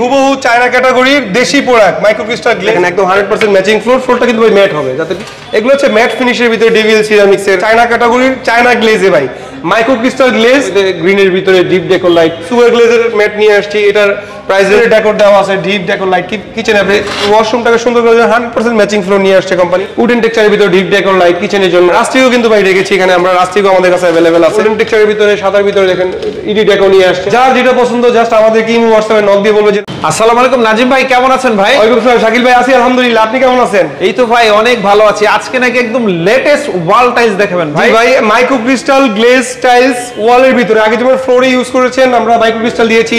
হুবহু চায়না ক্যাটাগরির দেশি প্রোডাক্ট মাইক্রো ক্রিস্টাল গ্লেজ, একদম 100% ম্যাচিং ফ্লোরটা কিন্তু ভাই ম্যাট হবে, যাতে এগুলো হচ্ছে ম্যাট ফিনিশের ভিতরে ডিভিএল সিরামিক্সের চায়না ক্যাটাগরির চায়না গ্লেজে ভাই মাইক্রো ক্রিস্টাল গ্লেজ, গ্রিনের ভিতরে ডিপ ডেকোর লাইট সুপার গ্লেজের ম্যাট নিয়ে আসছি। এটার প্রাইসের ডেকোর দেওয়া আছে, ডিপ ডেকোর লাইট কিচেনে আপনি ওয়াশরুমটাকে সুন্দর করে 100% ম্যাচিং ফ্লোর নিয়ে আসছে কোম্পানি। উডেন টেক্সচারের ভিতরে ডিপ ডেকোর লাইট কিচেনের জন্য রাস্টিকও কিন্তু ভাই রেখেছি এখানে আমরা, রাস্টিকও আমাদের কাছে अवेलेबल আছে। উডেন টেক্সচারের ভিতরে সাদার ভিতরে দেখেন ইডি ডেকোর নিয়ে আসছে। যার যেটা পছন্দ জাস্ট আমাদেরকে ইমো হোয়াটসঅ্যাপে নক দিয়ে বলবে যে আসসালামু আলাইকুম নাজিম ভাই, কেমন আছেন ভাই? ওয়ালাইকুম আসসালাম শাকিল ভাই, আছি আলহামদুলিল্লাহ, আপনি কেমন আছেন? এই তো ভাই অনেক ভালো আছি। আজকে নাকি একদম লেটেস্ট ওয়াল টাইলস দেখাবেন ভাই? ভাই মাইক্রো ক্রিস্টাল গ্লেজ টাইলস ওয়ালের ভিতরে, আগে যেমন ফ্লোরে ইউজ করেছেন আমরা মাইক্রো ক্রিস্টাল দিয়েছি,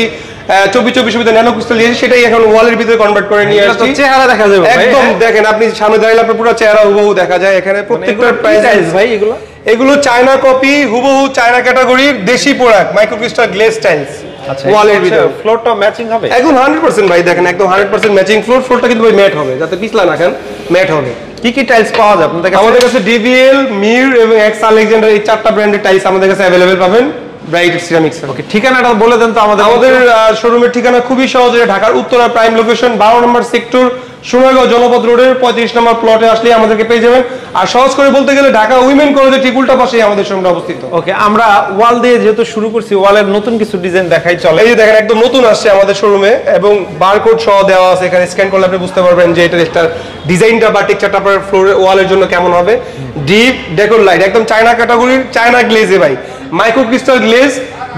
24 ভিতরে ন্যানো ক্রিস্টাল দিয়েছি, সেটাই এখন ওয়ালের ভিতরে কনভার্ট করে নিয়ে আসছি। চেহারা দেখা যাবে একদম, দেখেন আপনি সামনে দাঁড়ালে আপনার পুরো চেহারা হুবহু দেখা যায়। এখানে প্রত্যেকটা প্রাইস ভাই এগুলো চায়না কপি হুবহু চায়না ক্যাটাগরির দেশি product micro crystal glaze tiles ওয়ালের ভিতরে। ফ্লোরটা ম্যাচিং হবে একদম 100% ভাই, দেখেন একদম 100% ম্যাচিং ফ্লোরটা কিন্তু ভাই ম্যাট হবে, যাতে পিছলা না খান, ম্যাট হবে। কি কি টাইলস পাওয়া যায় আপনাদের কাছে? আমাদের কাছে ডিভিএল, মির এবং এক্স আলেকজান্ডার এই চারটা ব্র্যান্ডের টাইলস আমাদের কাছে अवेलेबल পাবেন ব্রাইট সিরামিক্স। ওকে, ঠিকানাটা বলে দেন তো আমাদের। আমাদের শোরুমের ঠিকানা খুবই সহজ, ঢাকার উত্তরা প্রাইম লোকেশন 12 নম্বর সেক্টর সোনারগাঁও জনপদ রোডের 35 নম্বর প্লটে আসলে আমাদেরকে পেয়ে যাবেন। আর সহজ করে বলতে গেলে ঢাকা উইমেন কলেজের ঠিক উল্টা পাশেই আমাদের শোরুমটা অবস্থিত। ওকে, আমরা ওয়াল দিয়ে যেহেতু শুরু করছি, ওয়ালের নতুন কিছু ডিজাইন দেখাই চলে। এই যে দেখেন একদম নতুন আসছে আমাদের শোরুমে এবং বারকোড সহ দেওয়া আছে, এখানে স্ক্যান করলে আপনি বুঝতে পারবেন যে এটার ডিজাইনটা বা টেক্সচারটা আপনার ফ্লোরে ওয়ালের জন্য কেমন হবে। ডিপ ডেকোর লাইট একদম চায়না ক্যাটাগরির চায়না গ্লেজে ভাই মাইক্রো ক্রিস্টাল গ্লেজ,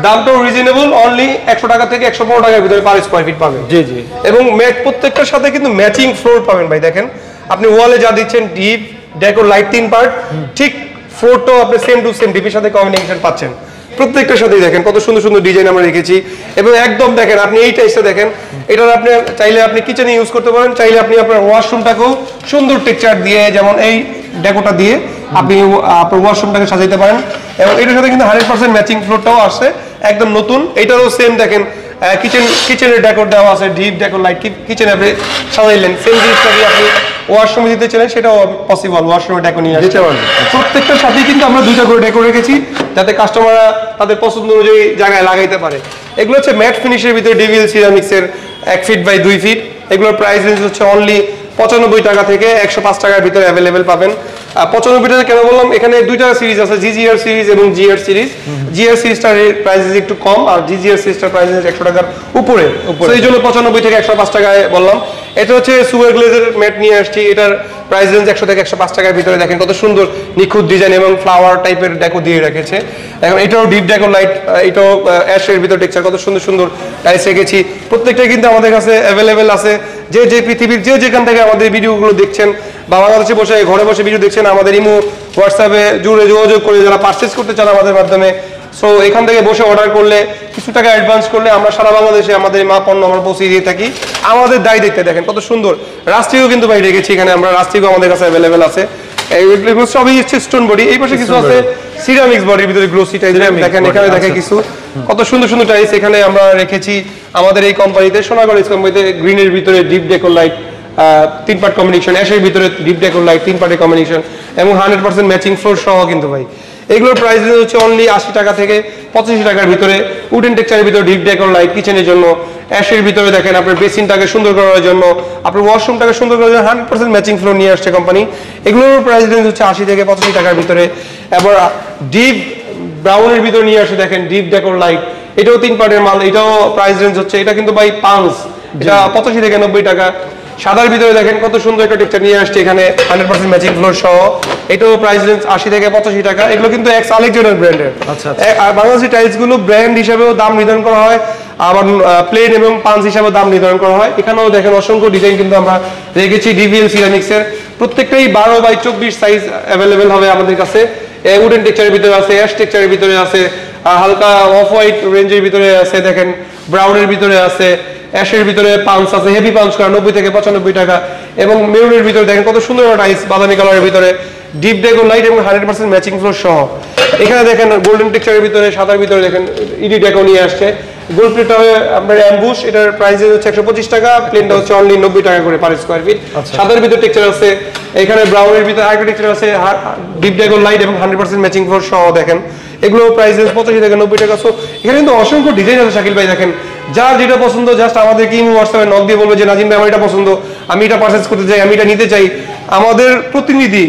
দামটাও রিজনেবল, অনলি 100 টাকা থেকে 115 টাকার ভিতরে পার স্কয়ার ফিট পাবেন। জি জি, এবং ম্যাট প্রত্যেকটার সাথে কিন্তু ম্যাচিং ফ্লোর পাবেন ভাই। দেখেন আপনি ওয়ালে যা দিচ্ছেন ডিপ ডেকোর লাইট 3 পার্ট, ঠিক ফ্লোরটাও আপনি সেম টু সেম ডিপের সাথে কম্বিনেশন পাচ্ছেন প্রত্যেকটার সাথেই। দেখেন কত সুন্দর সুন্দর ডিজাইন আমরা রেখেছি এবং একদম দেখেন আপনি এই টাইপসটা দেখেন, এটার আপনি চাইলে আপনি কিচেনে ইউজ করতে পারেন, চাইলে আপনি আপনার ওয়াশরুমটাকেও সুন্দর টেক্সচার দিয়ে যেমন এই ডেকোটা দিয়ে আপনি আপনার ওয়াশরুমটাকে সাজাইতে পারেন। এবং এটার সাথে কিন্তু 100% ম্যাচিং ফ্লোরটাও আসছে একদম নতুন। এটারও সেম দেখেন কিচেনের ডেকোর দেওয়া আছে, ডিপ ডেকোর লাইট কিচেনে আপনি সাজাইলেন, সেম জিনিসটা দিয়ে আপনি ওয়াশরুমে দিতে চাইলেন সেটাও পসিবল, ওয়াশরুমে ডেকো নিয়ে আসতে পারবেন। প্রত্যেকটার সাথেই কিন্তু আমরা 2টা করে ডেকো রেখেছি যাতে কাস্টমাররা তাদের পছন্দ অনুযায়ী জায়গায় লাগাইতে পারে। এগুলো হচ্ছে ম্যাট ফিনিশের ভিতরে ডিভিএল সিরামিক্সের 1 ফিট বাই 2 ফিট। এগুলোর প্রাইস রেঞ্জ হচ্ছে অনলি 95 টাকা থেকে 105 টাকার ভিতরে अवेलेबल পাবেন। 95 টাকা কেন বললাম, এখানে 2টা সিরিজ আছে, জিজিআর সিরিজ এবং জিআর সিরিজ। জিআর সিরিজটার প্রাইস একটু কম আর জিজিআর সিরিজটার প্রাইস 100 টাকার উপরে, তো এই জন্য 95 থেকে 105 টাকায় বললাম। এটা হচ্ছে সুপার গ্লেজের ম্যাট নিয়ে আসছি, এটার প্রাইস রেঞ্জ 100 থেকে 105 টাকার ভিতরে। দেখেন কত সুন্দর নিখুঁত ডিজাইন এবং ফ্লাওয়ার টাইপের ডেকো দিয়ে রেখেছে। এখন এটাও ডিপ ডেকো লাইট, এটাও অ্যাশের ভিতর টেক্সচার, কত সুন্দর সুন্দর টাইলস রেখেছি। প্রত্যেকটাই কিন্তু আমাদের কাছে अवेलेबल আছে। যে পৃথিবীর যেখান থেকে আমাদের ভিডিওগুলো দেখছেন বা বাংলাদেশে বসে ঘরে বসে ভিডিও দেখছেন, আমাদের ইমো হোয়াটসঅ্যাপে জুড়ে যোগাযোগ করে যারা পারচেজ করতে চান আমাদের মাধ্যমে, সো এখান থেকে বসে অর্ডার করলে কিছু টাকা অ্যাডভান্স করলে আমরা সারা বাংলাদেশে আমাদের পণ্য আমরা পৌঁছে দিয়ে থাকি। আমাদের দায় দেখতে দেখেন কত সুন্দর রাস্টিকও কিন্তু ভাই রেখেছি এখানে আমরা, রাস্টিকও আমাদের কাছে अवेलेबल আছে। এইগুলো সবই হচ্ছে স্টোন বডি, এই পাশে কিছু আছে সিরামিক্স বডির ভিতরে গ্লোসি টাইলস দেখেন, এখানে দেখেন কিছু কত সুন্দর সুন্দর টাইলস এখানে আমরা রেখেছি আমাদের এই কোম্পানিতে, সোনাগড় কোম্পানিতে। গ্রিনের ভিতরে deep decor light 3 part combination, অ্যাশের ভিতরে ডিপ ডেকোর লাইট 3 পার্টের কম্বিনেশন এবং 100% ম্যাচিং ফ্লোর সহ কিন্তু ভাই। এগুলোর প্রাইস হচ্ছে অনলি 80 টাকা থেকে 85 টাকার ভিতরে। উডেন টেক্সচারের ভিতরে ডিপ ডেকোর লাইট কিচেনের জন্য, অ্যাশের ভিতরে দেখেন আপনার বেসিনটাকে সুন্দর করার জন্য, আপনার ওয়াশরুমটাকে সুন্দর করার জন্য 100% ম্যাচিং ফ্লোর নিয়ে আসছে কোম্পানি। এগুলোর প্রাইস রেঞ্জ হচ্ছে 80 থেকে 85 টাকার ভিতরে। এবার ডিপ ব্রাউনের ভিতরে নিয়ে আসে দেখেন ডিপ ডেকোর লাইট, এটাও 3 পার্টের মাল, এটাও প্রাইস রেঞ্জ হচ্ছে, এটা কিন্তু ভাই পাঁচ, এটা 85 থেকে 90 টাকা। সাদার ভিতরে দেখেন কত সুন্দর একটা টেক্সচার নিয়ে আসছে এখানে 100% ম্যাচিং ফ্লোর সহ, এটাও প্রাইস রেঞ্জ 80 থেকে 85 টাকা। এগুলো কিন্তু এক্স আলেকজান্ডার ব্র্যান্ডের। আর বাংলাদেশি টাইলস গুলো ব্র্যান্ড হিসেবেও দাম নির্ধারণ করা হয়, আবার প্লেন এবং পাঞ্চ হিসেবে দাম নির্ধারণ করা হয়। এখানেও দেখেন অসংখ্য ডিজাইন কিন্তু আমরা রেখেছি ডিভিএল সিরামিক্সের, প্রত্যেকটাই 12 বাই 24 সাইজ अवेलेबल হবে আমাদের কাছে। উডেন টেক্সচারের ভিতরে আছে, অ্যাশ টেক্সচারের ভিতরে আছে, হালকা অফ হোয়াইট রেঞ্জের ভিতরে আছে, দেখেন ব্রাউনের ভিতরে আছে, অ্যাশের ভিতরে পাঞ্চ আছে, হেভি পাঞ্চ করা 90 থেকে 95 টাকা। এবং মেরুনের ভিতরে দেখেন কত সুন্দর টাইলস বাদামি কালারের ভিতরে, ডিপ ডেকো লাইট এবং 100% ম্যাচিং ফ্লোর সহ। এখানে দেখেন গোল্ডেন টেক্সচারের ভিতরে সাদার ভিতরে দেখেন ইডি ডেকো নিয়ে আসছে। গোল্ড প্লেটটা আপনার অ্যাম্বুশ, এটার প্রাইস হচ্ছে 125 টাকা, প্লেনটা হচ্ছে অনলি 90 টাকা করে পার স্কয়ার ফিট। সাদার ভিতরে টেক্সচার আছে, এখানে ব্রাউনের ভিতরে আরেকটা টেক্সচার আছে, ডিপ ডেকো লাইট এবং 100% ম্যাচিং ফ্লোর সহ। দেখেন এগুলো প্রাইস 85 থেকে 90 টাকা। সো এখানে কিন্তু অসংখ্য ডিজাইন আছে শাকিল ভাই, দেখেন যার যেটা পছন্দ জাস্ট আমাদেরকে ইমো হোয়াটসঅ্যাপে নক দিয়ে বলবে যে নাজিম ভাই আমার এটা পছন্দ, আমি এটা পারচেজ করতে চাই, আমি এটা নিতে চাই। আমাদের প্রতিনিধি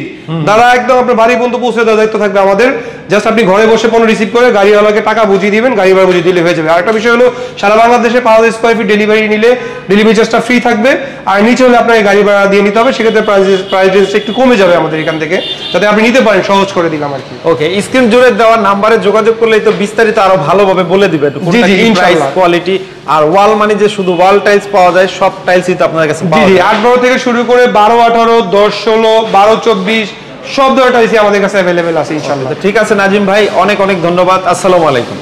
যারা একদম আপনার বাড়ি পর্যন্ত পৌঁছে দেওয়ার দায়িত্ব থাকবে আমাদের। জাস্ট আপনি ঘরে বসে পণ্য রিসিভ করে গাড়িওয়ালাকে টাকা বুঝিয়ে দিবেন, গাড়ি ভাড়া বুঝিয়ে দিলে হয়ে যাবে। আরেকটা বিষয় হলো সারা বাংলাদেশে 5000 স্কয়ার ফিট ডেলিভারি নিলে ডেলিভারি চার্জটা ফ্রি থাকবে, আর নিচে হলে আপনাকে গাড়ি ভাড়া দিয়ে নিতে হবে, সেক্ষেত্রে প্রাইস রেঞ্জটা একটু কমে যাবে আমাদের এখান থেকে, যাতে আপনি নিতে পারেন, সহজ করে দিলাম আর কি। ওকে, স্ক্রিন জুড়ে দেওয়া নাম্বারে যোগাযোগ করলেই তো বিস্তারিত আরো ভালোভাবে বলে দিবে জি, ইনশাআল্লাহ। কোয়ালিটি আর ওয়াল মানে যে শুধু ওয়াল টাইলস পাওয়া যায়, সব টাইলসই তো আপনাদের কাছে পাওয়া জি, যায়। 8-12 থেকে শুরু করে 12-18, 10-16, 12-24 সব ধরনের টাইলসই আমাদের কাছে অ্যাভেলেবেল আছে ইনশাআল্লাহ। ঠিক আছে নাজিম ভাই, অনেক অনেক ধন্যবাদ। আসসালামু আলাইকুম।